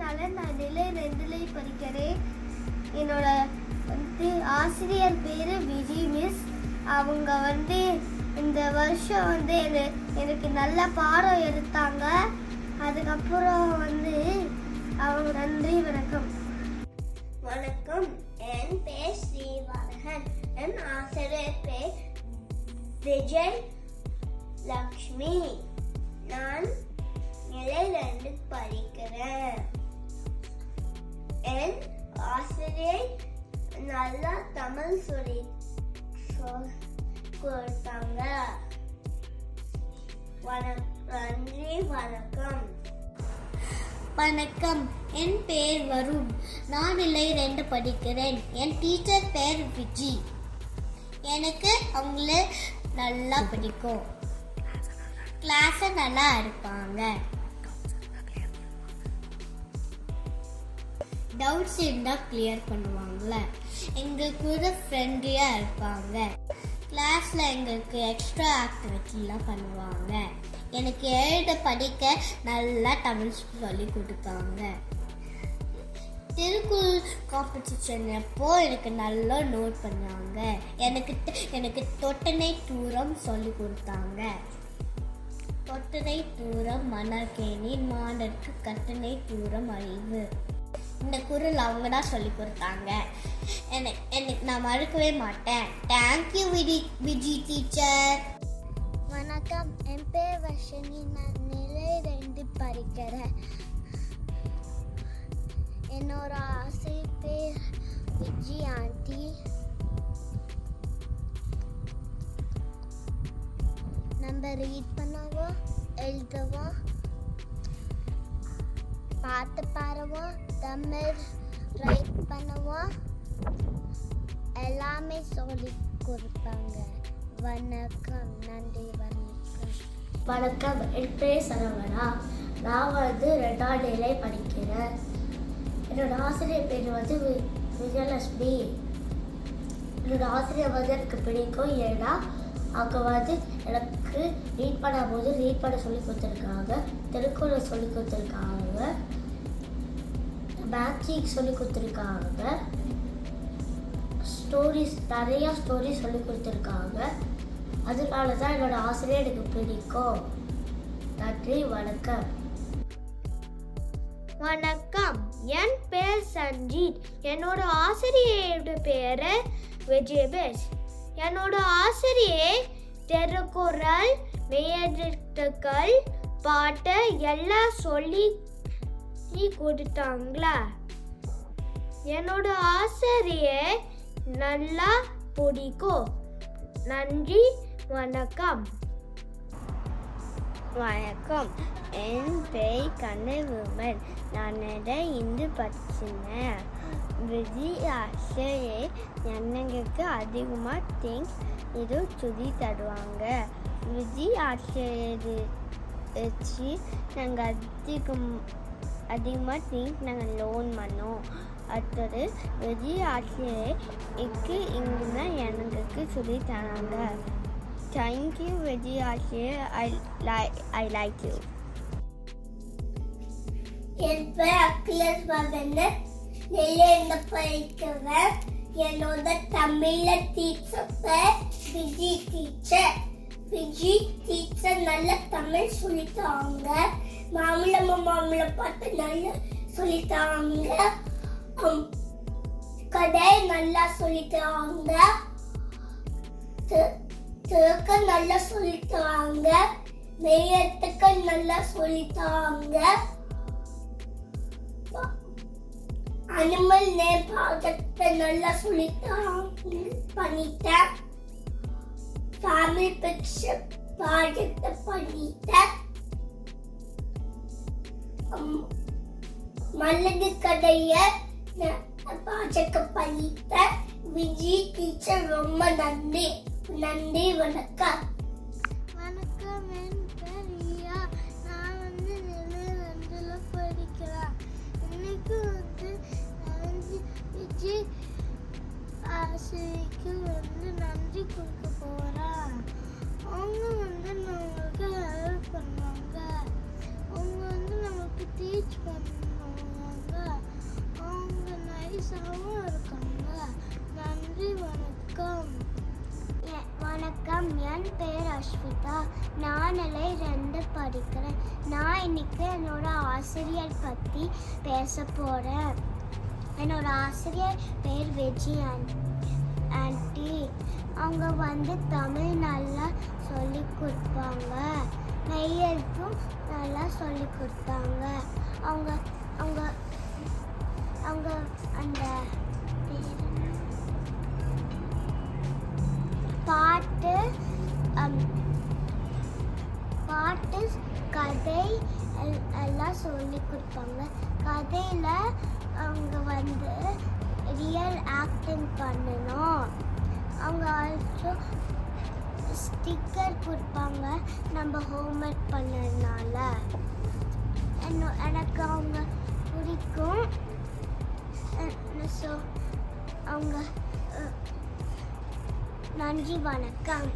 அதனால நான் நிலை 2ல படிக்கிறேன். என்னோட ஆசிரியர் பேரு விஜி மிஸ். அவங்க இந்த வருஷம் எனக்கு நல்ல பாடம் எடுத்தாங்க. அதுக்கப்புறம் அவங்க நன்றி. வணக்கம். வணக்கம். என் பேர் ஸ்ரீவர்தன். என் ஆசிரியர் பேர் விஜய் லக்ஷ்மி. நான் நிலை 2 படிக்கிறேன். என் ஆசிரியர் நல்லா தமிழ் சொல்லி கொடுத்தாங்க. நன்றி. வணக்கம். வணக்கம். என் பேர் வருண். நான் நிலை 2 படிக்கிறேன். என் டீச்சர் பேர் விஜி. எனக்கு அவங்கள நல்லா பிடிக்கும். கிளாஸை நல்லா எடுப்பாங்க. டவுட்ஸ் இருந்தால் கிளியர் பண்ணுவாங்கள. எங்களுக்கு கூட ஃப்ரெண்ட்லியாக இருப்பாங்க. கிளாஸில் எங்களுக்கு எக்ஸ்ட்ரா ஆக்டிவிட்டிலாம் பண்ணுவாங்க. எனக்கு எழுத படிக்க நல்லா தமிழ் சொல்லி கொடுத்தாங்க. திருக்குறள் காம்படிஷன் அப்போ எனக்கு நல்லா நோட் பண்ணாங்க. எனக்கு தொட்டனை தூரம் சொல்லி கொடுத்தாங்க. தொட்டனை தூரம் மணற்கேணி, மாணருக்கு கட்டணை தூரம் அறிவு. இந்த குறள் அவங்க தான் சொல்லி கொடுத்தாங்க. எனக்கு நான் மறக்கவே மாட்டேன். Thank you Viji teacher. வணக்கம். என் பேர் வர்ஷினி. நான் நிலை 2 படிக்கிறேன். என்னோட ஆசிரியர் பேர் விஜி ஆண்டி. நம்ம ரீட் பண்ணவும், எழுதவும், பாட்டு பாடவும், தமிழ் ரைட் பண்ணவும் எல்லாமே சொல்லி கொடுப்பாங்க. வணக்கம். நன்றி. வணக்கம். என் பேர் சரவணா. நான் 2ஆம் நிலை படிக்கிறேன். என்னோட ஆசிரியர் பேர் விஜயலட்சுமி. என்னோட ஆசிரியர் எனக்கு பிடிக்கும். ஏன்னா அவங்க எனக்கு ரீட் பண்ணும்போது ரீட் பண்ண சொல்லி கொடுத்துருக்காங்க, திருக்குறள் சொல்லி கொடுத்துருக்காங்க, மேட்சிங் சொல்லி கொடுத்துருக்காங்க, நிறையா ஸ்டோரிஸ் சொல்லி கொடுத்துருக்காங்க. அதனால தான் என்னோட ஆசிரியர் எனக்கு பிடிக்கும். நன்றி. வணக்கம். வணக்கம். என் பேர் சஞ்சீத். என்னோட ஆசிரியரோட பேரு விஜய் மிஸ். என்னோட ஆசிரியர் திருக்குறள், மெய்யெழுத்துக்கள், பாட்டு எல்லாம் சொல்லி கொடுத்தாங்களா. என்னோட ஆசிரியர் நல்லா பிடிக்கும். நன்றி. வணக்கம். வணக்கம். என் பேர் கண்ணன். நான் இந்து படிச்சினேன். விஜி ஆசிரியர் எனக்கு அதிகமாக திங்ஸ் இது சொல்லி தருவாங்க. விஜி ஆசிரியர் வச்சு நாங்கள் அதிகமாக திங்ஸ் நாங்கள் லோன் பண்ணோம். அடுத்தது விஜி ஆசிரியருக்கு இங்கே எனக்கு சொல்லி தராங்க. தேங்க்யூ விஜி ஆசிரியர். I like you. என் பேர் அகிலேஷ் வர்தன். நிலை 2 படிக்கிறேன். என்னோட தமிழ டீச்சர் பேர் விஜி டீச்சர். விஜி டீச்சர் நல்ல தமிழ் சொல்லித்தாங்க. மாம்பழம் பாட்டு நல்லா சொல்லித்தாங்க. கதை நல்லா சொல்லித்தாங்க. திருக்குறள் நல்லா சொல்லித்தாங்க. மெய்யெழுத்துக்கள் நல்லா சொல்லித்தாங்க. அனிமல் நேம் ப்ராஜெக்ட் நல்லா பண்ணிட்டேன். ஃபேமிலி பிக்சர் ப்ராஜெக்ட் பண்ணிட்டேன். மல்லது கதைய ப்ராஜெக்ட் பண்ணிட்டேன். விஜி டீச்சர் ரொம்ப நன்றி. நன்றி. வணக்கம். வணக்கம். என் பேர் ரியா. நான் நிலை 2ல படிக்கிறேன். இன்னைக்கு விஜய் ஆசிரியருக்கு நன்றி கொடுக்க போறேன். அவங்க நம்மளுக்கு ஹெல்ப் பண்ணுவாங்க. அவங்க நமக்கு டீச் பண்ணுவாங்க. என் பேர் அஸ்விதா. நான் நிலை 2 படிக்கிறேன். நான் இன்னைக்கு என்னோட ஆசிரியர் பற்றி பேச போகிறேன். என்னோட ஆசிரியர் பேர் விஜி ஆண்டி. அவங்க வந்து தமிழ் நல்லா சொல்லி கொடுப்பாங்க. நெய்யத்தும் நல்லா சொல்லி கொடுத்தாங்க. அவங்க அவங்க அவங்க அந்த பாட்டு கதை எல்லாம் சொல்லி கொடுப்பாங்க. கதையில் அவங்க வந்து ரியல் ஆக்டிங் பண்ணணும். அவங்க ஆல்சோ ஸ்டிக்கர் கொடுப்பாங்க நம்ம ஹோம்ஒர்க் பண்ணதுனால. எனக்கு அவங்க பிடிக்கும். ஸோ அவங்க நன்றி, வணக்கம்.